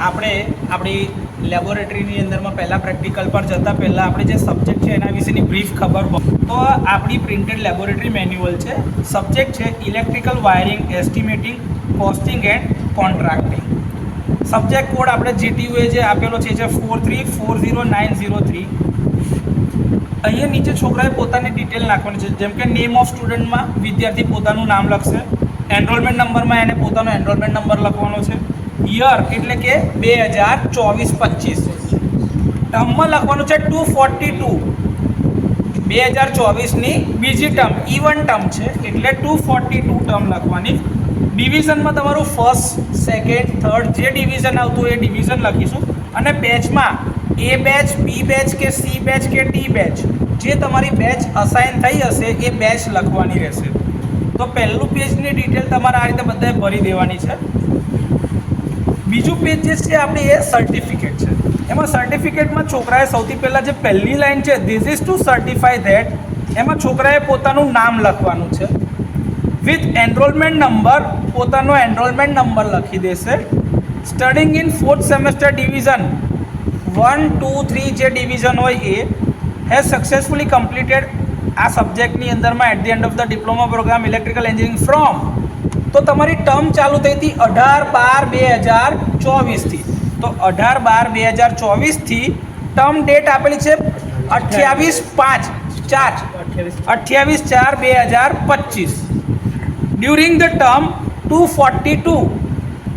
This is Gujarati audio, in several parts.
આપણે આપણી લેબોરેટરીની અંદરમાં પહેલાં પ્રેક્ટિકલ પર જતાં પહેલાં આપણે જે સબ્જેક્ટ છે એના વિશેની બ્રીફ ખબર હોય તો આપણી પ્રિન્ટેડ લેબોરેટરી મેન્યુઅલ છે. સબ્જેક્ટ છે electrical wiring, estimating, costing and contracting. Subject code આપણે GTU જે આપેલો છે 4340903. અહીંયા નીચે છોકરાએ પોતાની ડિટેલ નાખવાની છે, જેમ કે નેમ ઓફ સ્ટુડન્ટમાં વિદ્યાર્થી પોતાનું નામ લખશે, એનરોલમેન્ટ નંબરમાં એને પોતાનો એનરોલમેન્ટ નંબર લખવાનો છે, યર એટલે કે 2024-25, ટર્મમાં લખવાનું છે 242. 2024ની બીજી ટર્મ ઇવન ટર્મ છે એટલે 242 ટર્મ લખવાની. ડિવિઝનમાં તમારું ફર્સ્ટ, સેકન્ડ, થર્ડ જે ડિવિઝન આવતું એ ડિવિઝન લખીશું. અને બેચમાં A બેચ, B બેચ કે C બેચ કે D બેચ જે તમારી બેચ અસાઇન થઈ હશે એ બેચ લખવાની રહેશે. તો પહેલું પેજની ડિટેલ તમારે આ રીતે બધાએ ભરી દેવાની છે. બીજું પેજ જે છે આપણી એ સર્ટિફિકેટ છે. એમાં સર્ટિફિકેટમાં છોકરાએ સૌથી પહેલાં જે પહેલી લાઈન છે ધીસ ઇઝ ટુ સર્ટિફાય ધેટ, એમાં છોકરાએ પોતાનું નામ લખવાનું છે વિથ એનરોલમેન્ટ નંબર, પોતાનો એનરોલમેન્ટ નંબર લખી દેશે. Studying in 4th semester division 1, 2, 3 જે ડિવિઝન હોય એ હેઝ સક્સેસફુલી કમ્પ્લીટેડ આ સબ્જેક્ટની અંદરમાં at the end of the diploma programme electrical engineering from, તો તમારી ટર્મ ચાલુ થઈ હતી 18/12/2024થી. તો 18/12/2024થી ટર્મ ડેટ આપેલી છે 28/4/2025. During the term 242.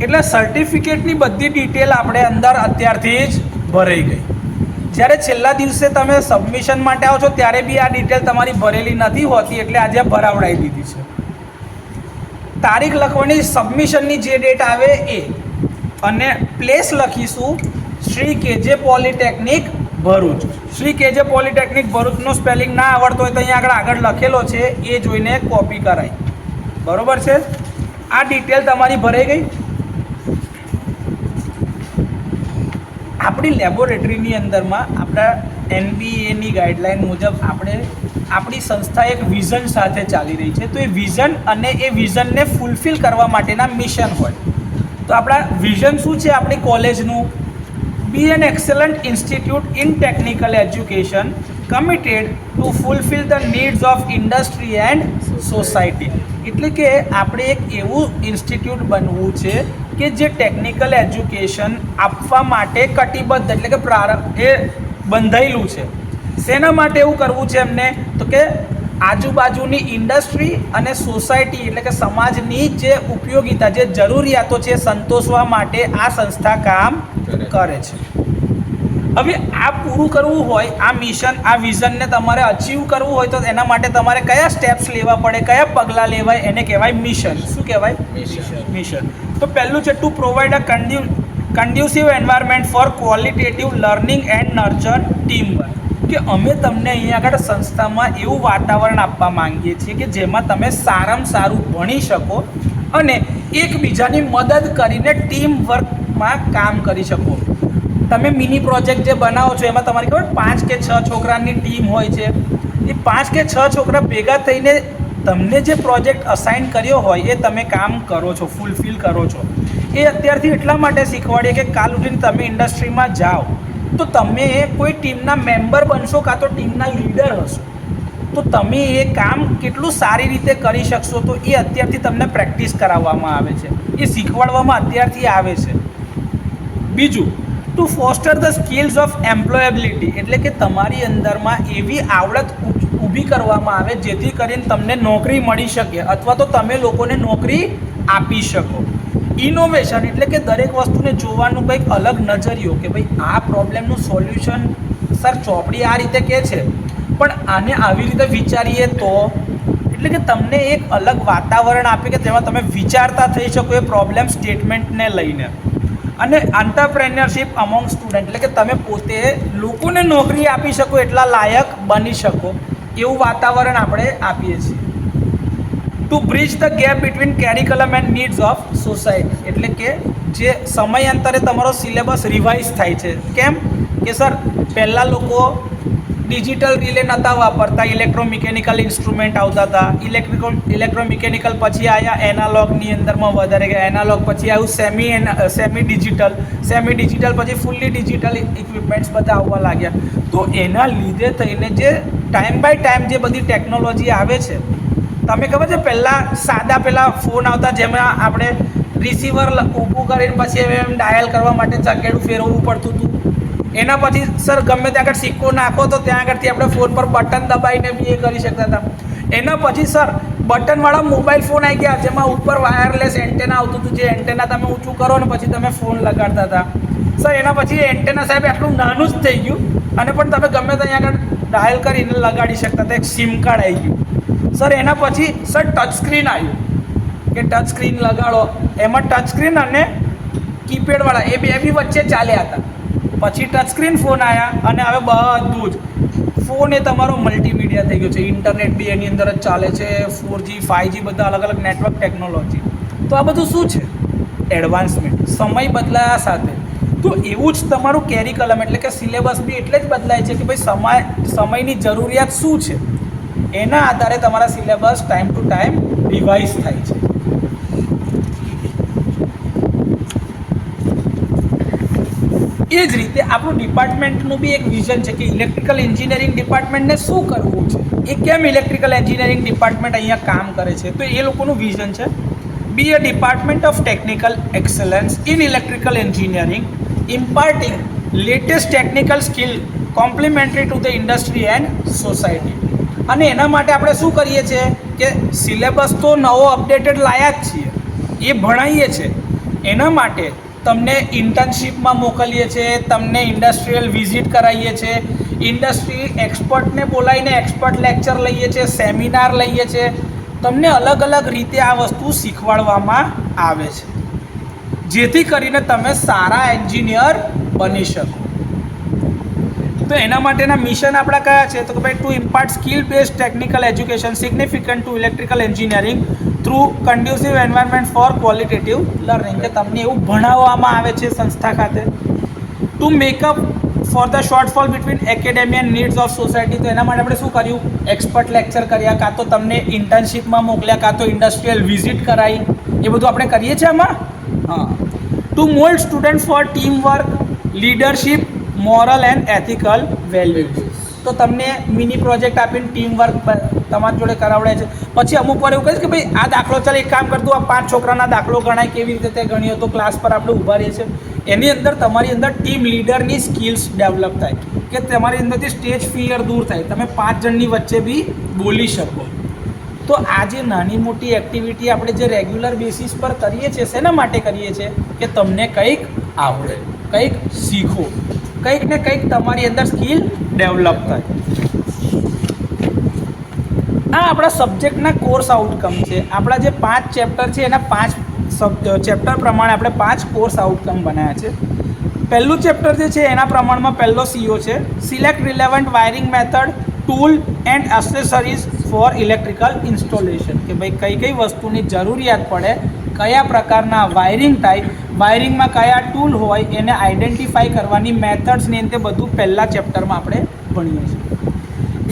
એટલે સર્ટિફિકેટની બધી ડિટેલ આપણે અંદર અત્યારથી જ ભરાઈ ગઈ. જ્યારે છેલ્લા દિવસે તમે સબમિશન માટે આવો છો ત્યારે બી આ ડિટેલ તમારી ભરેલી નથી હોતી, એટલે આજે ભરાવડાવી દીધી છે. તારીખ લખવાની સબમિશનની જે ડેટ આવે એ, અને પ્લેસ લખીશું Shri KJ polytechnic Bharuch. Shri KJ polytechnic ભરૂચનો સ્પેલિંગ ના આવડતો હોય તો અહીંયા આગળ લખેલો છે એ જોઈને કોપી કરાય. બરોબર છે? આ ડિટેલ તમારી ભરાઈ ગઈ. આપણી લેબોરેટરીની અંદરમાં આપણા NBAની ગાઈડલાઇન મુજબ આપણી સંસ્થા એક વિઝન સાથે ચાલી રહી છે. તો એ વિઝન અને એ વિઝનને ફૂલફિલ કરવા માટેના મિશન હોય. તો આપણા વિઝન શું છે આપણી કોલેજનું? Be an excellent institute in technical education committed to fulfil the needs of industry and society. એટલે કે આપણે એક એવું ઇન્સ્ટિટ્યૂટ બનવું છે કે જે ટેકનિકલ એજ્યુકેશન આપવા માટે કટિબદ્ધ, એટલે કે એ બંધાયેલું છે. શેના માટે એવું કરવું છે એમને? તો કે આજુબાજુની ઇન્ડસ્ટ્રી અને સોસાયટી એટલે કે સમાજની જે ઉપયોગિતા, જે જરૂરિયાતો છે સંતોષવા માટે આ સંસ્થા કામ કરે છે. હવે આ પૂરું કરવું હોય, આ મિશન, આ વિઝનને તમારે અચીવ કરવું હોય તો એના માટે તમારે કયા સ્ટેપ્સ લેવા પડે, કયા પગલાં લેવાય, એને કહેવાય મિશન. શું કહેવાય? મિશન. તો પહેલું છે to provide a conducive environment for qualitative learning and nurture team work. કે અમે તમને અહીંયા આગળ સંસ્થામાં એવું વાતાવરણ આપવા માંગીએ છીએ કે જેમાં તમે સારામાં સારું ભણી શકો અને એકબીજાની મદદ કરીને ટીમ વર્કમાં કામ કરી શકો. તમે મિની પ્રોજેક્ટ જે બનાવો છો એમાં તમારી ખબર 5 કે 6 છોકરાની ટીમ હોય છે. એ 5 કે 6 છોકરા ભેગા થઈને તમને જે પ્રોજેક્ટ અસાઇન કર્યો હોય એ તમે કામ કરો છો, ફૂલફિલ કરો છો. એ અત્યારથી એટલા માટે શીખવાડીએ કે કાલ ઉઠીને તમે ઇન્ડસ્ટ્રીમાં જાઓ તો તમે કોઈ ટીમના મેમ્બર બનશો કાં તો ટીમના લીડર હશો, તો તમે એ કામ કેટલું સારી રીતે કરી શકશો. તો એ અત્યારથી તમને પ્રેક્ટિસ કરાવવામાં આવે છે, એ શીખવાડવામાં અત્યારથી આવે છે. બીજું, to foster the skills of employability. એટલે કે તમારી અંદરમાં એવી આવડત ઊભી કરવામાં આવે જેથી કરીને તમને નોકરી મળી શકે અથવા તો તમે લોકોને નોકરી આપી શકો. ઇનોવેશન એટલે કે દરેક વસ્તુને જોવાનું કંઈક અલગ નજરિયો, કે ભાઈ આ પ્રોબ્લેમનું સોલ્યુશન સર ચોપડી આ રીતે કહે છે પણ આને આવી રીતે વિચારીએ તો, એટલે કે તમને એક અલગ વાતાવરણ આપે કે જેમાં તમે વિચારતા થઈ શકો એ પ્રોબ્લેમ સ્ટેટમેન્ટને લઈને. અને એન્ટરપ્રેન્યોરશિપ અમોંગ સ્ટુડન્ટ એટલે કે તમે પોતે લોકોને નોકરી આપી શકો, એટલા લાયક બની શકો એવું વાતાવરણ આપણે આપીએ છીએ. To bridge the gap between curriculum and needs of society. એટલે કે જે સમયાંતરે તમારો સિલેબસ રિવાઇઝ થાય છે. કેમ કે સર પહેલાં લોકો ડિજિટલ રિલે નહોતા વાપરતા, ઇલેક્ટ્રોમિકેનિકલ ઇન્સ્ટ્રુમેન્ટ આવતા હતા. ઇલેક્ટ્રોમિકેનિકલ પછી આવ્યા એનાલોગની અંદરમાં વધારે ગયા. એનાલોગ પછી આવ્યું સેમી ડિજિટલ પછી ફૂલ્લી ડિજિટલ ઇક્વિપમેન્ટ્સ બધા આવવા લાગ્યા. તો એના લીધે થઈને જે ટાઈમ બાય ટાઈમ જે બધી ટેકનોલોજી આવે છે, તમે ખબર છે પહેલાં સાદા પેલા ફોન આવતા જેમાં આપણે રિસીવર ઊભું કરીને પછી એમ ડાયલ કરવા માટે ચકેડું ફેરવવું પડતું હતું. એના પછી સર ગમે ત્યાં આગળ સિક્કો નાખો તો ત્યાં આગળથી આપણે ફોન પર બટન દબાઈને બી એ કરી શકતા હતા. એના પછી સર બટનવાળા મોબાઈલ ફોન આવી ગયા જેમાં ઉપર વાયરલેસ એન્ટેના આવતું હતું, જે એન્ટેના તમે ઊંચું કરો ને પછી તમે ફોન લગાડતા હતા. સર એના પછી એન્ટેના સાહેબ આટલું નાનું જ થઈ ગયું અને પણ તમે ગમે ત્યાં આગળ ડાયલ કરીને લગાડી શકતા હતા. એક સિમ કાર્ડ આવી ગયું. સર એના પછી સર ટચ સ્ક્રીન આવ્યું કે ટચ સ્ક્રીન લગાડો. એમાં ટચ સ્ક્રીન અને કીપેડવાળા એ બે બી વચ્ચે ચાલ્યા હતા. પછી ટચ સ્ક્રીન ફોન આવ્યા અને હવે બધું જ ફોન એ તમારો મલ્ટીમીડિયા થઈ ગયો છે. ઇન્ટરનેટ બી એની અંદર જ ચાલે છે, 4G 5G બધા અલગ અલગ નેટવર્ક ટેકનોલોજી. તો આ બધું શું છે? એડવાન્સમેન્ટ. સમય બદલાયા સાથે. તો એવું જ તમારું કેરિકલમ એટલે કે સિલેબસ બી એટલે જ બદલાય છે કે ભાઈ સમયની જરૂરિયાત શું છે, એના આધારે તમારા syllabus time to time revise થાય છે. એ જ રીતે આપણું ડિપાર્ટમેન્ટનું બી એક વિઝન છે કે ઇલેક્ટ્રિકલ એન્જિનિયરિંગ ડિપાર્ટમેન્ટને શું કરવું છે, એ કેમ ઇલેક્ટ્રિકલ એન્જિનિયરિંગ ડિપાર્ટમેન્ટ અહીંયા કામ કરે છે. તો એ લોકોનું વિઝન છે be a department of technical excellence in electrical engineering imparting latest technical skill complementary to the industry and society. અને એના માટે આપણે શું કરીએ છીએ કે સિલેબસ તો નવો અપડેટેડ લાયા જ છીએ, એ ભણાવીએ છીએ. એના માટે તમને ઇન્ટર્નશીપમાં મોકલીએ છીએ, તમને ઇન્ડસ્ટ્રીયલ વિઝિટ કરાવીએ છીએ, ઇન્ડસ્ટ્રી એક્સપર્ટને બોલાવીને એક્સપર્ટ લેક્ચર લઈએ છીએ, સેમિનાર લઈએ છીએ. તમને અલગ અલગ રીતે આ વસ્તુ શીખવાડવામાં આવે છે જેથી કરીને તમે સારા એન્જિનિયર બની શકો. તો એના માટેના મિશન આપણા કયા છે? તો કે ભાઈ to impart skill based technical education significant to electrical engineering through conducive environment for qualitative learning. કે તમને એવું ભણાવવામાં આવે છે સંસ્થા ખાતે to make up for the shortfall between academy and needs of society. તો એના માટે આપણે શું કર્યું? એક્સપર્ટ લેક્ચર કર્યા, કાં તો તમને ઇન્ટર્નશીપમાં મોકલ્યા, કાં તો ઇન્ડસ્ટ્રીયલ વિઝિટ કરાવી. એ બધું આપણે કરીએ છીએ આમાં. હા. To mould student for team work, leadership, moral and ethical values. તો તમને મિની પ્રોજેક્ટ આપીને ટીમ વર્ક તમારી જોડે કરાવડે છે. પછી અમુક વાર એવું કહે છે કે ભાઈ આ દાખલો ચાલે એક કામ કરતું, આ 5 છોકરાના દાખલો ગણાય કેવી રીતે તે ગણીએ તો ક્લાસ પર આપણે ઊભા રહીએ છીએ. એની અંદર તમારી અંદર ટીમ લીડરની સ્કિલ્સ ડેવલપ થાય કે તમારી અંદરથી સ્ટેજ ફિયર દૂર થાય, તમે 5 જણની વચ્ચે બી બોલી શકો. તો આ જે નાની મોટી એક્ટિવિટી આપણે જે રેગ્યુલર બેસિસ પર કરીએ છીએ, શેના માટે કરીએ છીએ? કે તમને કંઈક આવડે, કંઈક શીખો, કંઈક ને કંઈક તમારી અંદર સ્કિલ ડેવલપ થાય. આ આપણા સબ્જેક્ટના કોર્સ આઉટકમ છે. આપણા જે 5 ચેપ્ટર છે એના 5 ચેપ્ટર પ્રમાણે આપણે 5 કોર્સ આઉટકમ બનાવ્યા છે. પહેલું ચેપ્ટર જે છે એના પ્રમાણમાં પહેલો CO છે select relevant wiring method, tool and accessories for electrical installation. કે ભાઈ કઈ કઈ વસ્તુની જરૂરિયાત પડે, કયા પ્રકારના વાયરિંગ થાય, વાયરિંગમાં કયા ટૂલ હોય, એને આઈડેન્ટિફાઈ કરવાની મેથડ્સની અંતે બધું પહેલા ચેપ્ટરમાં આપણે ભણીએ છીએ.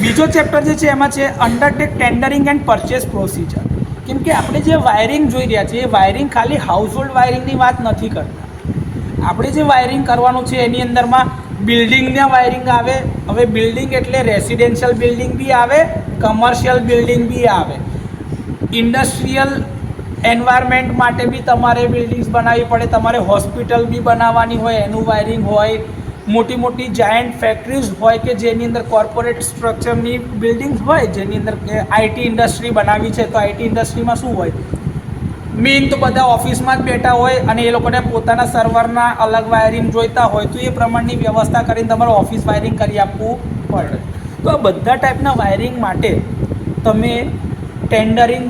બીજો ચેપ્ટર જે છે એમાં છે undertake tendering and purchase procedure. કેમ કે આપણે જે વાયરિંગ જોઈ રહ્યા છીએ એ વાયરિંગ ખાલી હાઉસહોલ્ડ વાયરિંગની વાત નથી કરતા. આપણે જે વાયરિંગ કરવાનું છે એની અંદરમાં બિલ્ડિંગના વાયરિંગ આવે. હવે બિલ્ડિંગ એટલે રેસિડેન્શિયલ બિલ્ડિંગ બી આવે, કમર્શિયલ બિલ્ડિંગ બી આવે. ઇન્ડસ્ટ્રીયલ એન્વાયરમેન્ટ માટે બી તમારે બિલ્ડિંગ્સ બનાવવી પડે, તમારે હોસ્પિટલ બી બનાવવાની હોય એનું વાયરિંગ હોય, મોટી મોટી જાયન્ટ ફેક્ટરીઝ હોય કે જેની અંદર કોર્પોરેટ સ્ટ્રક્ચરની બિલ્ડિંગ્સ હોય, જેની અંદર આઈટી ઇન્ડસ્ટ્રી બનાવી છે. તો આઈટી ઇન્ડસ્ટ્રીમાં શું હોય? મેઇન તો બધા ઓફિસમાં જ બેઠા હોય અને એ લોકોને પોતાના સર્વરના અલગ વાયરિંગ જોઈતા હોય, તો એ પ્રમાણની વ્યવસ્થા કરીને તમારે ઓફિસ વાયરિંગ કરી આપવું પડે. તો આ બધા ટાઈપના વાયરિંગ માટે તમે ટેન્ડરિંગ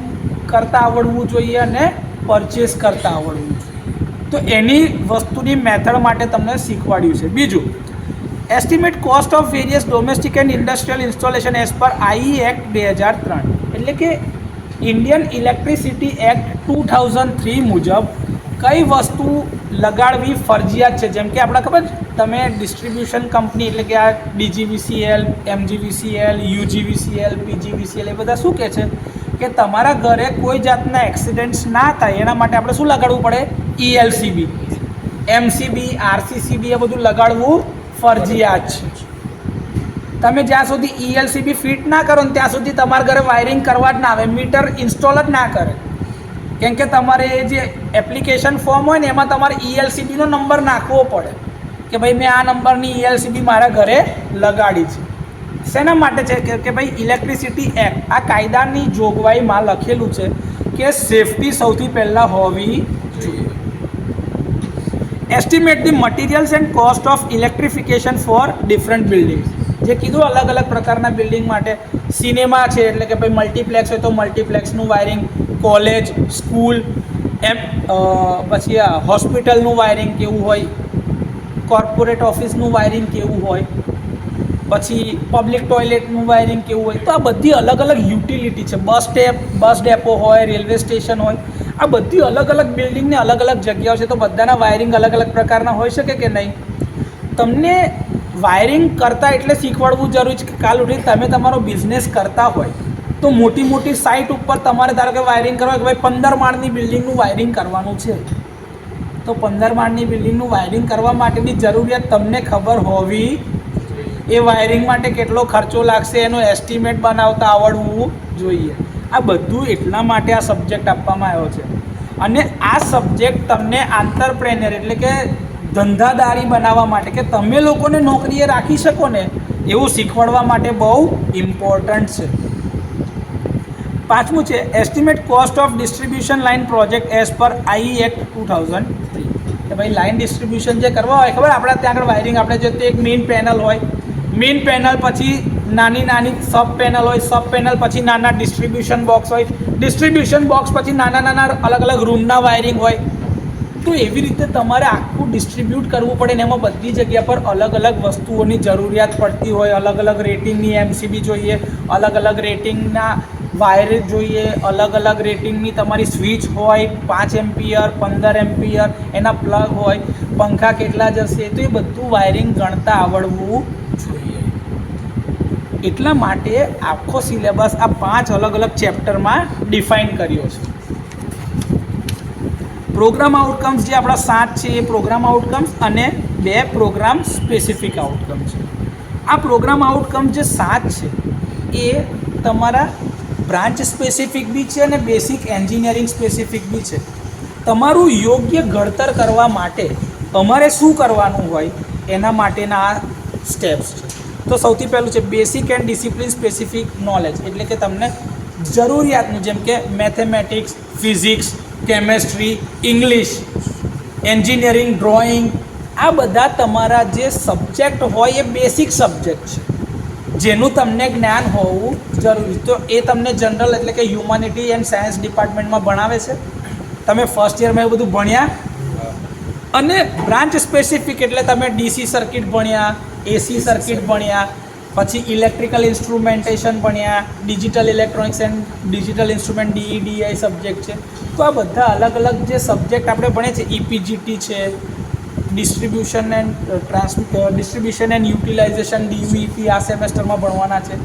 કરતાં આવડવું જોઈએ અને પરચેસ કરતાં આવડવું જોઈએ. તો એની વસ્તુની મેથડ માટે તમને શીખવાડ્યું છે. બીજું estimate cost of various domestic and industrial installation as per I act 2003 એટલે કે ઇન્ડિયન ઇલેક્ટ્રિસિટી એક્ટ 2003 મુજબ કઈ વસ્તુ લગાડવી ફરજિયાત છે. જેમ કે આપણે ખબર તમે ડિસ્ટ્રીબ્યુશન કંપની એટલે કે આ DGVCL, MGVCL, UGVCL, PGVCL એ બધા શું કહે છે કે તમારા ઘરે કોઈ જાતના એક્સિડન્ટ્સ ના થાય એના માટે આપણે શું લગાડવું પડે? ELCB, MCB, RCCB એ બધું લગાડવું ફરજિયાત છે. તમે જ્યાં સુધી ELCB ફિટ ના કરો ને ત્યાં સુધી તમારા ઘરે વાયરિંગ કરવા જ ના આવે, મીટર ઇન્સ્ટોલ જ ના કરે. કેમ કે તમારે જે એપ્લિકેશન ફોર્મ હોય ને એમાં તમારે ELCBનો નંબર નાખવો પડે કે ભાઈ મેં આ નંબરની ELCB મારા ઘરે લગાડી છે. શેના માટે છે કે ભાઈ ઇલેક્ટ્રિસિટી એક્ટ આ કાયદાની જોગવાઈમાં લખેલું છે કે સેફટી સૌથી પહેલાં હોવી જોઈએ. Estimate the materials and cost of electrification for different buildings. જે કીધું અલગ અલગ પ્રકારના બિલ્ડિંગ માટે. સિનેમા છે એટલે કે ભાઈ મલ્ટીપ્લેક્સ હોય તો મલ્ટીપ્લેક્સનું વાયરિંગ, કોલેજ, સ્કૂલ, પછી આ હોસ્પિટલનું વાયરિંગ કેવું હોય, કોર્પોરેટ ઓફિસનું વાયરિંગ કેવું હોય, પછી પબ્લિક ટોયલેટનું વાયરિંગ કેવું હોય. તો આ બધી અલગ અલગ યુટિલિટી છે. બસ ડેપો હોય, રેલવે સ્ટેશન હોય, આ બધી અલગ અલગ બિલ્ડિંગને અલગ અલગ જગ્યાઓ છે તો બધાના વાયરિંગ અલગ અલગ પ્રકારના હોઈ શકે કે નહીં? તમને વાયરિંગ કરતાં એટલે શીખવાડવું જરૂરી છે કે કાલ ઉઠીને તમે તમારો બિઝનેસ કરતા હોય તો મોટી મોટી સાઇટ ઉપર તમારે ધારો કે વાયરિંગ કરવા કે ભાઈ 15 માળની બિલ્ડિંગનું વાયરિંગ કરવાનું છે તો 15 માળની બિલ્ડિંગનું વાયરિંગ કરવા માટેની જરૂરિયાત તમને ખબર હોવી. એ વાયરિંગ માટે કેટલો ખર્ચો લાગશે એનો એસ્ટિમેટ બનાવતા આવડવું જોઈએ. આ બધું એટલા માટે આ સબ્જેક્ટ આપવામાં આવ્યો છે. અને આ સબ્જેક્ટ તમને આંતરપ્રેન્યોર એટલે કે ધંધાદારી બનાવવા માટે કે તમે લોકોને નોકરીએ રાખી શકો ને એવું શીખવાડવા માટે બહુ ઇમ્પોર્ટન્ટ છે. પાંચમું છે estimate cost of distribution line project as per I act 2003. કે ભાઈ લાઇન ડિસ્ટ્રીબ્યુશન જે કરવા હોય ખબર આપણે ત્યાં આગળ વાયરિંગ આપણે જે એક મેઇન પેનલ હોય, મેઇન પેનલ પછી નાની નાની સબ પેનલ હોય, સબ પેનલ પછી નાના ડિસ્ટ્રીબ્યુશન બોક્સ હોય, ડિસ્ટ્રીબ્યુશન બોક્સ પછી નાના નાના અલગ અલગ રૂમના વાયરિંગ હોય. તો એવી રીતે તમારે આખું ડિસ્ટ્રીબ્યુટ કરવું પડે ને એમાં બધી જગ્યા પર અલગ અલગ વસ્તુઓની જરૂરિયાત પડતી હોય. અલગ અલગ રેટિંગની MCB જોઈએ, અલગ અલગ રેટિંગના વાયર જોઈએ, અલગ અલગ રેટિંગની તમારી સ્વિચ હોય, 5 એમ્પિયર, 15 એમ્પિયર, એના પ્લગ હોય, પંખા કેટલા જશે, તો એ બધું વાયરિંગ ગણતા આવડવું જોઈએ. એટલા માટે આખો સિલેબસ આ 5 અલગ અલગ ચેપ્ટરમાં ડિફાઇન કર્યો છે. પ્રોગ્રામ આઉટકમ્સ જે આપણા 7 છે એ પ્રોગ્રામ આઉટકમ્સ અને 2 પ્રોગ્રામ સ્પેસિફિક આઉટકમ છે. આ પ્રોગ્રામ આઉટકમ જે 7 છે એ તમારા બ્રાન્ચ સ્પેસિફિક બી છે અને બેસિક એન્જિનિયરિંગ સ્પેસિફિક બી છે. તમારું યોગ્ય ઘડતર કરવા માટે તમારે શું કરવાનું હોય એના માટેના આ સ્ટેપ્સ છે. તો સૌથી પહેલું છે basic and discipline specific knowledge એટલે કે તમને જરૂરિયાતનું જેમ કે mathematics, physics, chemistry, English, engineering, drawing, આ બધા તમારા જે સબ્જેક્ટ હોય એ બેસિક સબ્જેક્ટ છે જેનું તમને જ્ઞાન હોવું જરૂરી. તો એ તમને જનરલ એટલે કે હ્યુમાનિટી એન્ડ સાયન્સ ડિપાર્ટમેન્ટમાં ભણાવે છે. તમે ફર્સ્ટ યરમાં એ બધું ભણ્યા. અને બ્રાન્ચ સ્પેસિફિક એટલે તમે DC સર્કિટ ભણ્યા, AC સર્કિટ ભણ્યા, પછી ઇલેક્ટ્રિકલ ઇન્સ્ટ્રુમેન્ટેશન ભણ્યા, digital electronics and digital instrument DEDI subject છે. તો આ બધા અલગ અલગ જે સબ્જેક્ટ આપણે ભણીએ છીએ, EPGT છે, ડિસ્ટ્રીબ્યુશન એન્ડ યુટિલાઇઝેશન DUEP આ સેમેસ્ટરમાં ભણવાના છે.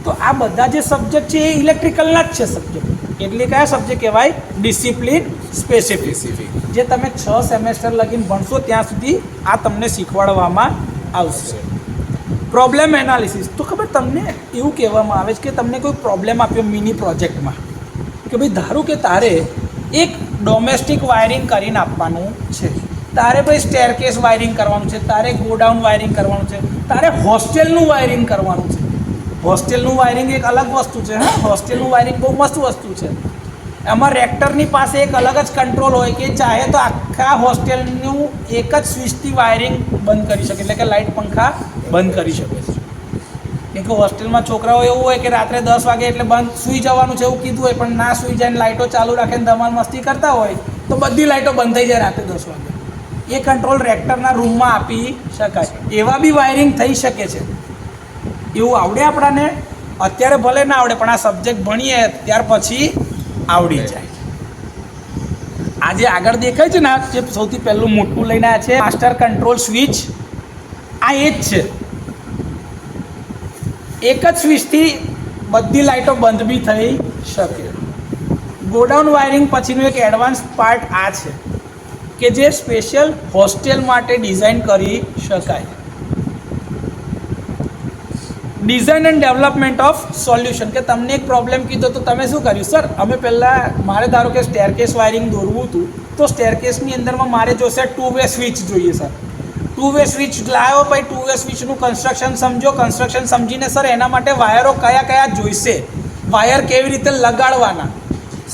તો આ બધા જે સબ્જેક્ટ છે એ ઇલેક્ટ્રિકલના જ છે સબ્જેક્ટ. એટલે કયા સબ્જેક્ટ કહેવાય? Discipline specific. જે તમે 6 સેમેસ્ટર લગીને ભણશો ત્યાં સુધી આ તમને શીખવાડવામાં આવશે. પ્રોબ્લેમ એનાલિસિસ તો ખબર તમને એવું કહેવામાં આવે છે કે તમને કોઈ પ્રોબ્લેમ આપ્યો મિની પ્રોજેક્ટમાં કે ભાઈ ધારો કે તારે એક ડોમેસ્ટિક વાયરિંગ કરીને આપવાનું છે, તારે ભાઈ સ્ટેરકેસ વાયરિંગ કરવાનું છે, તારે ગોડાઉન વાયરિંગ કરવાનું છે, તારે હોસ્ટેલનું વાયરિંગ કરવાનું છે. હોસ્ટેલનું વાયરિંગ એક અલગ વસ્તુ છે. હા, હોસ્ટેલનું વાયરિંગ બહુ મસ્ત વસ્તુ છે. એમાં રેક્ટરની પાસે એક અલગ જ કંટ્રોલ હોય કે ચાહે તો આખા હોસ્ટેલનું એક જ સ્વિચથી વાયરિંગ બંધ કરી શકે એટલે કે લાઇટ પંખા બંધ કરી શકે છે. કેમ કે હોસ્ટેલમાં છોકરાઓ એવું હોય કે રાત્રે 10 વાગે એટલે બંધ સૂઈ જવાનું છે એવું કીધું હોય પણ ના સૂઈ જાય ને લાઇટો ચાલુ રાખીને ધમાલ મસ્તી કરતા હોય તો બધી લાઇટો બંધ થઈ જાય રાત્રે 10 વાગે. એ કંટ્રોલ રેક્ટરના રૂમમાં આપી શકાય. એવા બી વાયરિંગ થઈ શકે છે. એવું આવડે આપણાને? અત્યારે ભલે ના આવડે પણ આ સબ્જેક્ટ ભણીએ ત્યાર પછી આવડી જાય. આ જે આગળ દેખાય છે ને, આ જે સૌથી પહેલું મોટું લઈને આવ્યા છે માસ્ટર કંટ્રોલ સ્વિચ, આ એ જ છે. એક જ સ્વિચથી બધી લાઇટો બંધ બી થઈ શકે. ગોડાઉન વાયરિંગ પછીનું એક એડવાન્સ પાર્ટ આ છે કે જે સ્પેશિયલ હોસ્ટેલ માટે ડિઝાઇન કરી શકાય. Design and development of solution, કે તમને એક પ્રોબ્લેમ કીધો તો તમે શું કર્યું? સર અમે પહેલાં મારે ધારો કે સ્ટેરકેસ વાયરિંગ દોરવું હતું, તો સ્ટેરકેસની અંદરમાં મારે જોશે 2 વે સ્વિચ જોઈએ સર. 2 વે સ્વિચ લાવ્યો, પછી 2 વે સ્વિચનું કન્સ્ટ્રક્શન સમજો, કન્સ્ટ્રક્શન સમજીને સર એના માટે વાયરો કયા કયા જોઈશે, વાયર કેવી રીતે લગાડવાના.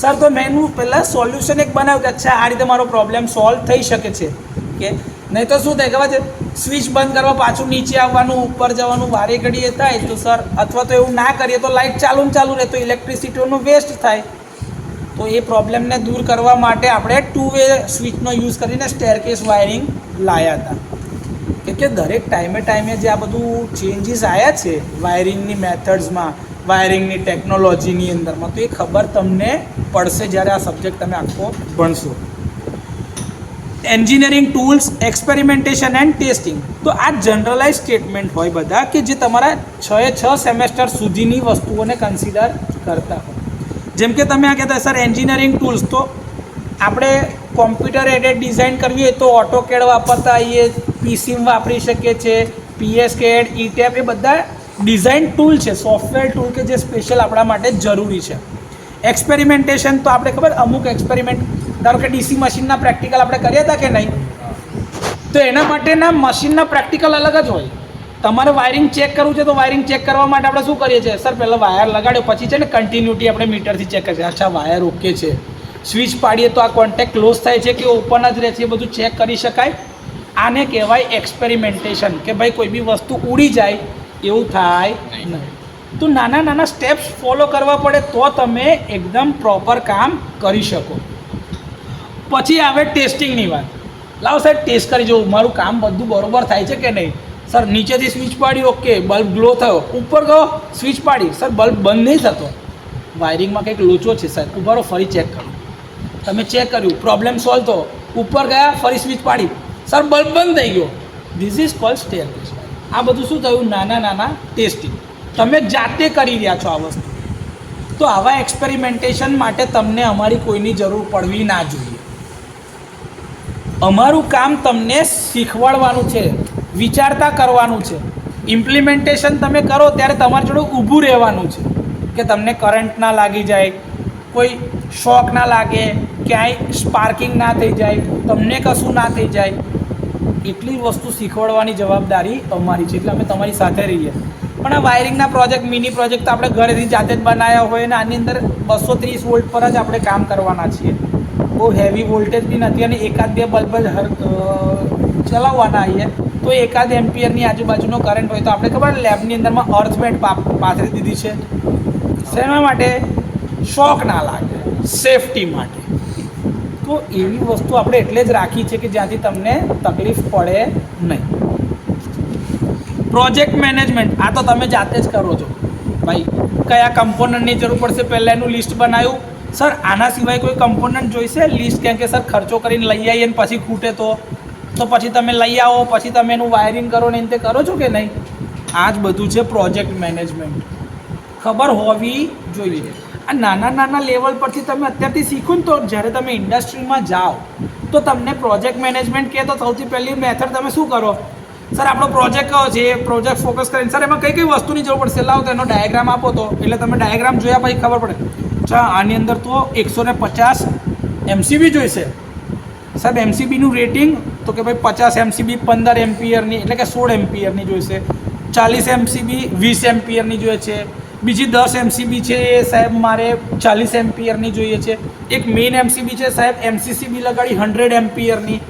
સર તો મેં એનું પહેલાં સોલ્યુશન એક બનાવ્યું કે અચ્છા આ રીતે મારો પ્રોબ્લેમ સોલ્વ થઈ શકે છે. કે નહીં તો શું થાય ખબર છે, સ્વિચ બંધ કરવા પાછું નીચે આવવાનું, ઉપર જવાનું, વારે ઘડીએ થાય તો સર, અથવા તો એવું ના કરીએ તો લાઇટ ચાલુ રહે તો ઇલેક્ટ્રિસિટીનો વેસ્ટ થાય. તો એ પ્રોબ્લેમને દૂર કરવા માટે આપણે 2 વે સ્વિચનો યુઝ કરીને સ્ટેરકેસ વાયરિંગ લાવ્યા હતા. કે દરેક ટાઈમે જે આ બધું ચેન્જીસ આવ્યા છે વાયરિંગની મેથડ્સમાં, વાયરિંગની ટેકનોલોજીની અંદરમાં, તો એ ખબર તમને પડશે જ્યારે આ સબ્જેક્ટ તમે આખો ભણશો. Engineering tools, experimentation and testing, તો આ જનરલાઇઝ સ્ટેટમેન્ટ હોય બધા કે જે તમારા 6 સેમેસ્ટર સુધીની વસ્તુઓને કન્સિડર કરતા હોય. જેમ કે તમે આ કહેતા સર એન્જિનિયરિંગ ટૂલ્સ, તો આપણે કોમ્પ્યુટર એડેડ ડિઝાઇન કરવી હોય તો ઓટોકેડ વાપરતા આવીએ, પીસીમ વાપરી શકીએ છીએ, પીએસકેડ, ઈટેપ, એ બધા ડિઝાઇન ટૂલ છે, સોફ્ટવેર ટૂલ કે જે સ્પેશિયલ આપણા માટે જરૂરી છે. એક્સપેરિમેન્ટેશન, તો આપણે ખબર અમુક એક્સપેરિમેન્ટ, ધારો કે ડીસી મશીનના પ્રેક્ટિકલ આપણે કર્યા હતા કે નહીં, તો એના માટેના મશીનના પ્રેક્ટિકલ અલગ જ હોય. તમારે વાયરિંગ ચેક કરવું છે તો વાયરિંગ ચેક કરવા માટે આપણે શું કરીએ છીએ? સર પહેલાં વાયર લગાડ્યો, પછી છે ને કન્ટિન્યુટી આપણે મીટરથી ચેક કરીએ, અચ્છા વાયર ઓકે છે, સ્વિચ પાડીએ તો આ કોન્ટેક્ટ ક્લોઝ થાય છે કે ઓપન જ રહે છે, એ બધું ચેક કરી શકાય. આને કહેવાય એક્સપેરિમેન્ટેશન, કે ભાઈ કોઈ બી વસ્તુ ઉડી જાય એવું થાય નહીં. તો નાના સ્ટેપ્સ ફોલો કરવા પડે તો તમે એકદમ પ્રોપર કામ કરી શકો. પછી આવે ટેસ્ટિંગની વાત. લાવો સાહેબ ટેસ્ટ કરી જોઉં મારું કામ બધું બરોબર થાય છે કે નહીં. સર નીચેથી સ્વિચ પાડી, ઓકે, બલ્બ ગ્લો થયો, ઉપર ગયો સ્વિચ પાડી, સર બલ્બ બંધ નહીં થતો, વાયરિંગમાં કંઈક લોચો છે સર, ઉભારો ફરી ચેક કર્યું, તમે ચેક કર્યું, પ્રોબ્લેમ સોલ્વ થયો, ઉપર ગયા ફરી સ્વિચ પાડી, સર બલ્બ બંધ થઈ ગયો. This is called staircase. આ બધું શું થયું? નાના ટેસ્ટિંગ તમે જાતે કરી રહ્યા છો આ વસ્તુ. તો આવા એક્સપેરિમેન્ટેશન માટે તમને અમારી કોઈની જરૂર પડવી ના જોઈએ. અમારું કામ તમને શીખવાડવાનું છે, વિચારતા કરવાનું છે. ઇમ્પ્લિમેન્ટેશન તમે કરો ત્યારે તમારી જોડે ઊભું રહેવાનું છે કે તમને કરંટ ના લાગી જાય, કોઈ શોક ના લાગે, ક્યાંય સ્પાર્કિંગ ના થઈ જાય, તમને કશું ના થઈ જાય. એટલી વસ્તુ શીખવાડવાની જવાબદારી અમારી છે, એટલે અમે તમારી સાથે રહીએ. પણ આ વાયરિંગના પ્રોજેક્ટ, મિની પ્રોજેક્ટ તો આપણે ઘરેથી જાતે જ બનાવ્યા હોય ને આની અંદર 230 વોલ્ટ પર જ આપણે કામ કરવાના છીએ. બહુ હેવી વોલ્ટેજ બી નથી અને એકાદ બે બલ્બ જ ચલાવવાના આવીએ તો એકાદ એમ્પિયરની આજુબાજુનો કરંટ હોય તો આપણે ખબર લેબની અંદરમાં અર્થમેટ પાથરી દીધી છે. શેના માટે? શોક ના લાગે, સેફટી માટે. તો એવી વસ્તુ આપણે એટલે જ રાખી છે કે જ્યાંથી તમને તકલીફ પડે નહીં. પ્રોજેક્ટ મેનેજમેન્ટ, આ તો તમે જાતે જ કરો છો ભાઈ. કયા કમ્પોનન્ટની જરૂર પડશે પહેલાં એનું લિસ્ટ બનાવ્યું. સર આના સિવાય કોઈ કમ્પોનન્ટ જોઈશે લિસ્ટ, કેમ કે સર ખર્ચો કરીને લઈ આવીએ ને પછી ખૂટે તો પછી તમે લઈ આવો, પછી તમે એનું વાયરિંગ કરો ને તે કરો છો કે નહીં. આ જ બધું છે પ્રોજેક્ટ મેનેજમેન્ટ. ખબર હોવી જોઈએ. આ નાના લેવલ પરથી તમે અત્યારથી શીખો ને તો જ્યારે તમે ઇન્ડસ્ટ્રીમાં જાઓ તો તમને પ્રોજેક્ટ મેનેજમેન્ટ કહે તો સૌથી પહેલી મેથડ તમે શું કરો? સર આપણો પ્રોજેક્ટ કયો છે, એ પ્રોજેક્ટ ફોકસ કરીને સર એમાં કઈ વસ્તુની જરૂર પડશે, લાવો તો એનો ડાયાગ્રામ આપો. તો એટલે તમે ડાયાગ્રામ જોયા પછી ખબર પડે, અચ્છા આની અંદર તો 150 MCB જોઈશે. સાહેબ MCBનું રેટિંગ તો કે ભાઈ 50 MCB 15 એમ્પિયરની એટલે કે 16 એમ્પિયરની જોઈશે, 40 MCB 20 એમ્પિયરની જોઈએ છે, બીજી 10 MCB છે એ સાહેબ મારે 40 એમ્પિયરની જોઈએ છે, એક મેઇન MCB છે સાહેબ MCCB લગાડી 100 એમ્પિયરની,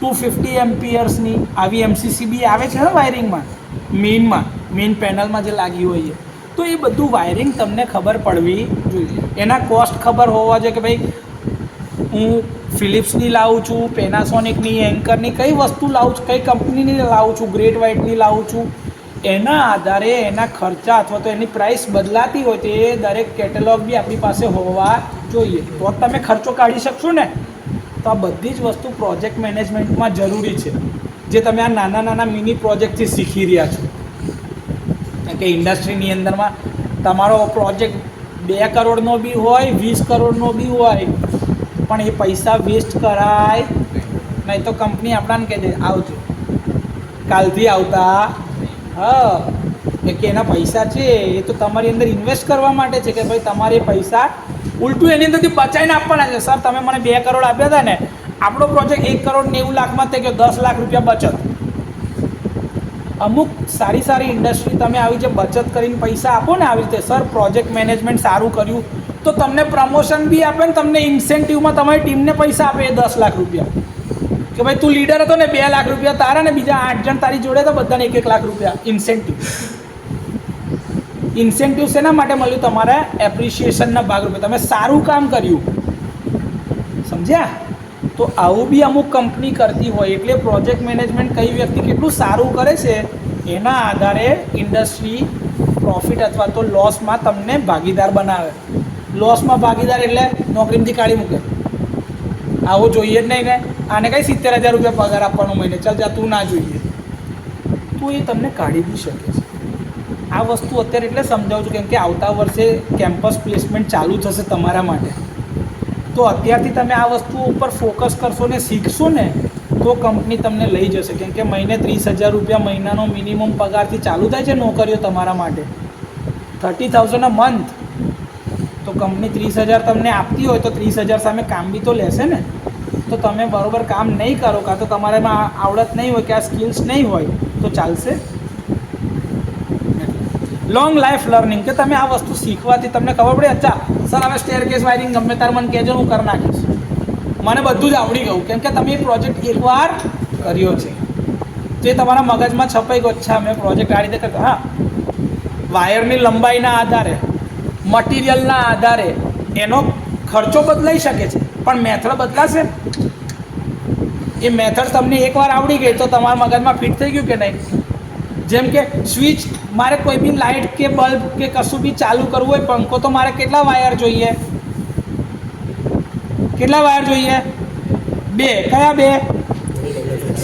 250 એમ્પિયર્સની આવી MCCB આવે છે ને વાયરિંગમાં, મેઇન પેનલમાં જે લાગી હોય. તો એ બધું વાયરિંગ તમને ખબર પડવી જોઈએ. એના કોસ્ટ ખબર હોવા જોઈએ કે ભાઈ હું ફિલિપ્સની લાવું છું, પેનાસોનિકની, એન્કરની કઈ વસ્તુ લાવું છું, કઈ કંપનીની લાવું છું, ગ્રેટ વ્હાઇટની લાવું છું. એના આધારે એના ખર્ચા અથવા તો એની પ્રાઇસ બદલાતી હોય તો એ દરેક કેટેલોગ બી આપણી પાસે હોવા જોઈએ. તો તમે ખર્ચો કાઢી શકશો ને. તો આ બધી જ વસ્તુ પ્રોજેક્ટ મેનેજમેન્ટમાં જરૂરી છે, જે તમે આ નાના નાના મિની પ્રોજેક્ટથી શીખી રહ્યા છો. કે ઇન્ડસ્ટ્રીની અંદરમાં તમારો પ્રોજેક્ટ 2 કરોડનો બી હોય, 20 કરોડનો બી હોય, પણ એ પૈસા વેસ્ટ કરાય નહીં. તો કંપની આપણાને કહે છે આવજો, કાલથી આવતા. કે એના પૈસા છે એ તો તમારી અંદર ઇન્વેસ્ટ કરવા માટે છે, કે ભાઈ તમારે પૈસા ઉલટું એની અંદરથી બચાવીને આપવાના છે. સર તમે મને 2 કરોડ આપ્યા હતા ને, આપણો પ્રોજેક્ટ 1 કરોડ 90 લાખમાં થઈ ગયો, 10 લાખ રૂપિયા બચત. અમુક સારી સારી ઇન્ડસ્ટ્રી તમે આવી જે બચત કરીને પૈસા આપો ને આવી રીતે, સર પ્રોજેક્ટ મેનેજમેન્ટ સારું કર્યું તો તમને પ્રમોશન બી આપે ને તમને ઇન્સેન્ટિવમાં તમારી ટીમને પૈસા આપે 10 લાખ રૂપિયા. કે ભાઈ તું લીડર હતો ને 2 લાખ રૂપિયા તારા, ને બીજા 8 જણ તારી જોડે તો બધાને 1-1 લાખ રૂપિયા ઇન્સેન્ટિવ. ઇન્સેન્ટિવ શેના માટે મળ્યું? તમારે એપ્રિશિએશનના ભાગરૂપે તમે સારું કામ કર્યું. સમજ્યા? તો આવું બી અમુક કંપની કરતી હોય. એટલે પ્રોજેક્ટ મેનેજમેન્ટ કઈ વ્યક્તિ કેટલું સારું કરે છે એના આધારે ઇન્ડસ્ટ્રી પ્રોફિટ અથવા તો લોસમાં તમને ભાગીદાર બનાવે. લોસમાં ભાગીદાર એટલે નોકરીમાંથી કાઢી મૂકે. આવું જોઈએ જ નહીં ને. આને કઈ 70,000 રૂપિયા પગાર આપવાનો મહિને, ચાલ જા તું ના જોઈએ, તો એ તમને કાઢી બી શકે છે. આ વસ્તુ અત્યારે એટલે સમજાવું છું કેમ કે આવતા વર્ષે કેમ્પસ પ્લેસમેન્ટ ચાલુ થશે તમારા માટે. તો અત્યારથી તમે આ વસ્તુ ઉપર ફોકસ કરશો ને શીખશો ને તો કંપની તમને લઈ જશે. કેમ કે મહિને 30,000 રૂપિયા મહિનાનો મિનિમમ પગારથી ચાલુ થાય છે નોકરીઓ તમારા માટે. 30,000 અ મંથ. તો કંપની 30,000 તમને આપતી હોય તો 30,000 સામે કામ બી તો લેશે ને. તો તમે બરાબર કામ નહીં કરો, કાં તો તમારામાં આવડત નહીં હોય કે આ સ્કિલ્સ નહીં હોય તો ચાલશે. લોંગ લાઈફ લર્નિંગ, કે તમે આ વસ્તુ શીખવાથી તમને ખબર પડે અચ્છા સર હવે સ્ટેરકેસ વાયરિંગ ગમે તાર મને કહેજો હું કરી નાખીશ, મને બધું જ આવડી ગયું. કેમ કે તમે એ પ્રોજેક્ટ એકવાર કર્યો છે તો એ તમારા મગજમાં છપાઈ ગયો. અચ્છા મેં પ્રોજેક્ટ આ રીતે કરતો. હા, વાયરની લંબાઈના આધારે, મટીરિયલના આધારે એનો ખર્ચો બદલાઈ શકે છે, પણ મેથડ બદલાશે. એ મેથડ તમને એકવાર આવડી ગઈ તો તમારા મગજમાં ફિટ થઈ ગયું કે નહીં. જેમ કે સ્વિચ, મારે કોઈ બી લાઇટ કે બલ્બ કે કશું બી ચાલુ કરવું હોય, પંખો, તો મારે કેટલા વાયર જોઈએ? કેટલા વાયર જોઈએ? 2. કયા 2?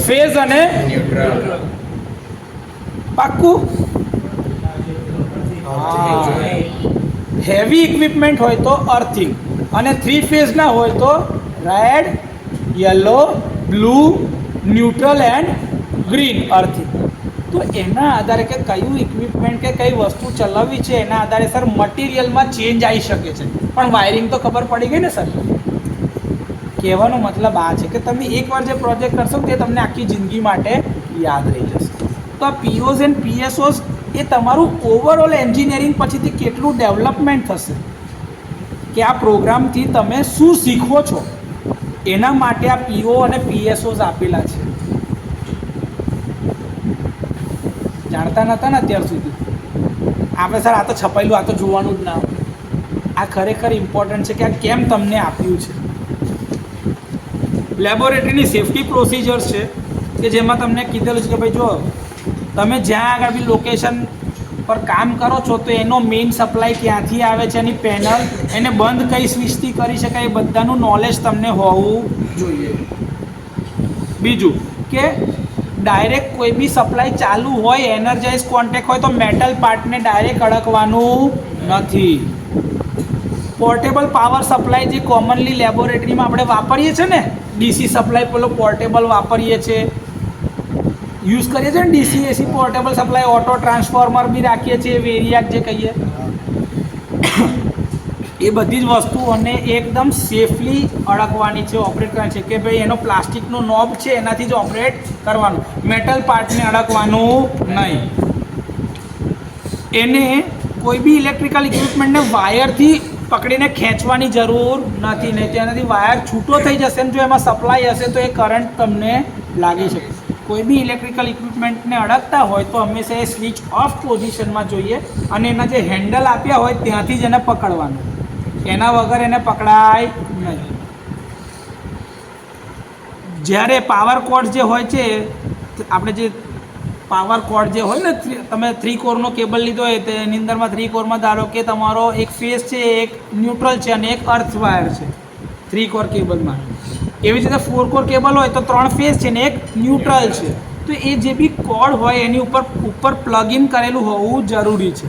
ફેઝ અને પાક્કું. હેવી ઇક્વિપમેન્ટ હોય તો અર્થિંગ, અને 3 ફેઝના હોય તો red, yellow, blue, neutral and green earthing. તો એના આધારે કે કયું ઇક્વિપમેન્ટ કે કઈ વસ્તુ ચલાવવી છે એના આધારે સર મટીરિયલમાં ચેન્જ આવી શકે છે, પણ વાયરિંગ તો ખબર પડી ગઈ ને સર. કહેવાનો મતલબ આ છે કે તમે એકવાર જે પ્રોજેક્ટ કરશો તે તમને આખી જિંદગી માટે યાદ રહી જશે. તો આ પીઓઝ એન્ડ પીએસઓઝ એ તમારું ઓવરઓલ એન્જિનિયરિંગ પછીથી કેટલું ડેવલપમેન્ટ થશે, કે આ પ્રોગ્રામથી તમે શું શીખો છો એના માટે આ પીઓ અને પીએસઓઝ આપેલા છે. જાણતા નહોતા ને અત્યાર સુધી આપણે. સર આ તો છપાયેલું, આ તો જોવાનું જ ના હોય. આ ખરેખર ઇમ્પોર્ટન્ટ છે કે આ કેમ તમને આપ્યું છે. લેબોરેટરીની સેફ્ટી પ્રોસિજર્સ છે કે જેમાં તમને કીધેલું છે કે ભાઈ જો તમે જ્યાં આગળ બી લોકેશન પર કામ કરો છો તો એનો મેઇન સપ્લાય ક્યાંથી આવે છે, એની પેનલ, એને બંધ કઈ સ્વિચથી કરી શકાય, એ બધાનું નોલેજ તમને હોવું જોઈએ. બીજું કે ડાયરેક્ટ કોઈ બી સપ્લાય ચાલુ હોય, એનર્જાઇઝ કોન્ટેક્ટ હોય તો મેટલ પાર્ટને ડાયરેક્ટ અડકવાનું નથી. પોર્ટેબલ પાવર સપ્લાય જે કોમનલી લેબોરેટરીમાં આપણે વાપરીએ છીએ ને, ડીસી સપ્લાય પેલો પોર્ટેબલ વાપરીએ છીએ, યુઝ કરીએ છીએ ને ડીસી એસી પોર્ટેબલ સપ્લાય, ઓટો ટ્રાન્સફોર્મર બી રાખીએ છીએ, વેરિયાક જે કહીએ, એ બધી જ વસ્તુઓને એકદમ સેફલી અડકવાની છે, ઓપરેટ કરવાની છે. કે ભાઈ એનો પ્લાસ્ટિકનો નોબ છે એનાથી જ ઓપરેટ કરવાનું, મેટલ પાર્ટને અડકવાનું નહીં. એને કોઈ બી ઇલેક્ટ્રિકલ ઇક્વિપમેન્ટને વાયરથી પકડીને ખેંચવાની જરૂર નથી, નહીં તો એનાથી વાયર છૂટો થઈ જશે ને જો એમાં સપ્લાય હશે તો એ કરંટ તમને લાગી શકે. કોઈ બી ઇલેક્ટ્રિકલ ઇક્વિપમેન્ટને અડકતા હોય તો હંમેશા એ સ્વિચ ઓફ પોઝિશનમાં જોઈએ અને એના જે હેન્ડલ આપ્યા હોય ત્યાંથી જ એને પકડવાનું, એના વગર એને પકડાય નહીં. જ્યારે પાવર કોર્ડ જે હોય છે, આપણે જે પાવર કોર્ડ જે હોય ને, તમે 3 કોરનો કેબલ લીધો હોય તો એની અંદરમાં 3 કોરમાં ધારો કે તમારો એક ફેઝ છે, એક ન્યુટ્રલ છે અને એક અર્થ વાયર છે 3 કોર કેબલમાં. એવી જ રીતે 4 કોર કેબલ હોય તો 3 ફેઝ છે ને એક ન્યુટ્રલ છે, તો એ જે બી કોર્ડ હોય એની ઉપર પ્લગ ઇન કરેલું હોવું જરૂરી છે.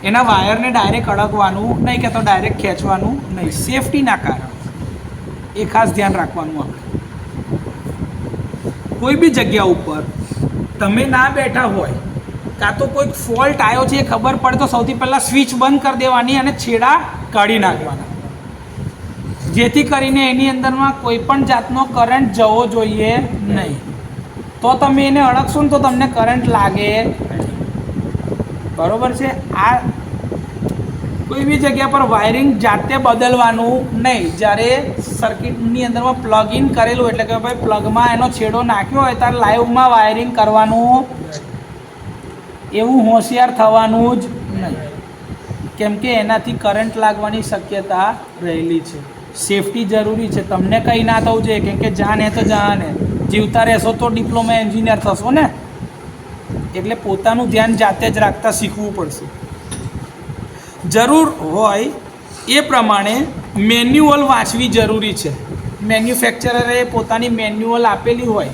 એના વાયરને ડાયરેક્ટ અડકવાનું નહીં કે તો ડાયરેક્ટ ખેંચવાનું નહીં, સેફટીના કારણે એ ખાસ ધ્યાન રાખવાનું. આપણે કોઈ બી જગ્યા ઉપર તમે ના બેઠા હોય કાં તો કોઈક ફોલ્ટ આવ્યો છે એ ખબર પડે તો સૌથી પહેલાં સ્વિચ બંધ કરી દેવાની અને છેડા કાઢી નાખવાના, જેથી કરીને એની અંદરમાં કોઈ પણ જાતનો કરંટ જવો જોઈએ નહીં. તો તમે એને અડકશો ને તો તમને કરંટ લાગે, બરાબર છે. આ કોઈ બી જગ્યા પર વાયરિંગ જાતે બદલવાનું નહીં. જ્યારે સર્કિટની અંદરમાં પ્લગ ઇન કરેલું એટલે કે ભાઈ પ્લગમાં એનો છેડો નાખ્યો હોય ત્યારે લાઈવમાં વાયરિંગ કરવાનું, એવું હોશિયાર થવાનું જ નહીં, કેમ કે એનાથી કરંટ લાગવાની શક્યતા રહેલી છે. સેફટી જરૂરી છે. તમને કંઈ ના થવું જોઈએ, કેમ કે જાન હે તો જાન હે, જીવતા રહેશો તો ડિપ્લોમા એન્જિનિયર થશો ને, એટલે પોતાનું ધ્યાન જાતે જ રાખતા શીખવું પડશે. જરૂર હોય એ પ્રમાણે મેન્યુઅલ વાંચવી જરૂરી છે. મેન્યુફેક્ચરરે પોતાની મેન્યુઅલ આપેલી હોય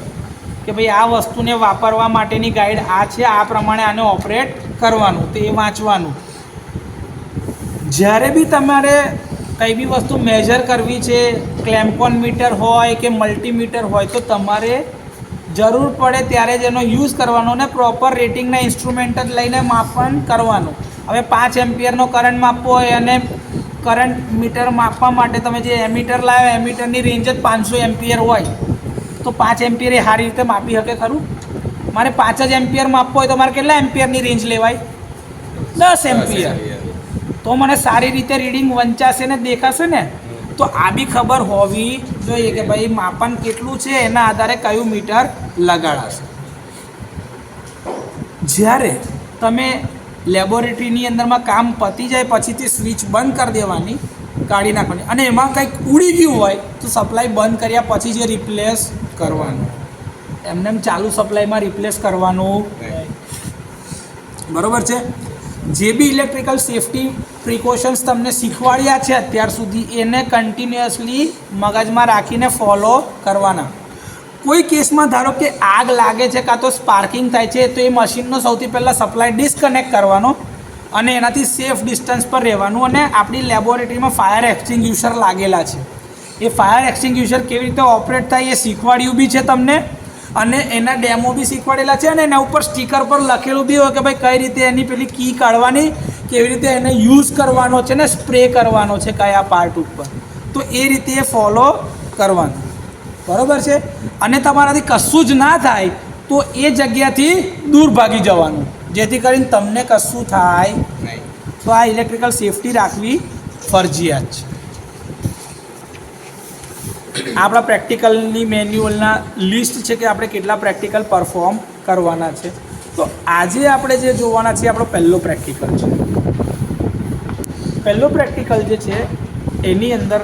કે ભાઈ આ વસ્તુને વાપરવા માટેની ગાઈડ આ છે, આ પ્રમાણે આને ઓપરેટ કરવાનું, તો એ વાંચવાનું. જ્યારે બી તમારે કંઈ બી વસ્તુ મેજર કરવી છે, ક્લેમ્પોન મીટર હોય કે મલ્ટીમીટર હોય, તો તમારે જરૂર પડે ત્યારે જ એનો યુઝ કરવાનો ને પ્રોપર રેટિંગના ઇન્સ્ટ્રુમેન્ટ જ લઈને માપન કરવાનું. હવે 5 એમ્પિયરનો કરંટ માપવો હોય અને કરંટ મીટર માપવા માટે તમે જે એમીટર લાવ્યો એમીટરની રેન્જ જ 500 એમ્પિયર હોય, તો 5 એમ્પિયર એ સારી રીતે માપી શકે ખરું? મારે 5 જ એમ્પિયર માપવો હોય તો મારે કેટલા એમ્પિયરની રેન્જ લેવાય? 10 એમ્પિયર. તો મને સારી રીતે રીડિંગ વંચાશે ને દેખાશે ને. તો આ બી ખબર હોવી જોઈએ કે ભાઈ માપન કેટલું છે, એના આધારે કયું મીટર લગાડાશે. જ્યારે તમે લેબોરેટરીની અંદરમાં કામ પતી જાય પછીથી સ્વિચ બંધ કરી દેવાની, કાઢી નાખવાની, અને એમાં કંઈક ઉડી ગયું હોય તો સપ્લાય બંધ કર્યા પછી જે રિપ્લેસ કરવાનું, એમને ચાલુ સપ્લાયમાં રિપ્લેસ કરવાનું, બરાબર છે. જે બી ઇલેક્ટ્રિકલ સેફટી પ્રિકોશન્સ તમને શીખવાડ્યા છે અત્યાર સુધી એને કન્ટિન્યુઅસલી મગજમાં રાખીને ફોલો કરવાના. કોઈ કેસમાં ધારો કે આગ લાગે છે કાં તો સ્પાર્કિંગ થાય છે તો એ મશીનનો સૌથી પહેલાં સપ્લાય ડિસ્કનેક્ટ કરવાનો અને એનાથી સેફ ડિસ્ટન્સ પર રહેવાનું. અને આપણી લેબોરેટરીમાં ફાયર એક્સટિંગ્યુશર લાગેલા છે, એ ફાયર એક્સટિંગ્યુશર કેવી રીતે ઓપરેટ થાય એ શીખવાડ્યું બી છે તમને, અને એના ડેમો બી શીખવાડેલા છે, અને એના ઉપર સ્ટીકર પર લખેલું બી હોય કે ભાઈ કઈ રીતે એની પેલી કી કાઢવાની, કેવી રીતે એને યુઝ કરવાનો છે ને સ્પ્રે કરવાનો છે કયા પાર્ટ ઉપર, તો એ રીતે ફોલો કરવાનું, બરાબર છે. અને તમારાથી કશું જ ના થાય તો એ જગ્યાથી દૂર ભાગી જવાનું, જેથી કરીને તમને કશું થાય નહીં. તો આ ઇલેક્ટ્રિકલ સેફટી રાખવી ફરજિયાત છે. આપણા પ્રેક્ટિકલની મેન્યુઅલના લિસ્ટ છે કે આપણે કેટલા પ્રેક્ટિકલ પરફોર્મ કરવાના છે. તો આજે આપણે જે જોવાના છે આપણો પહેલો પ્રેક્ટિકલ છે. પહેલો પ્રેક્ટિકલ જે છે એની અંદર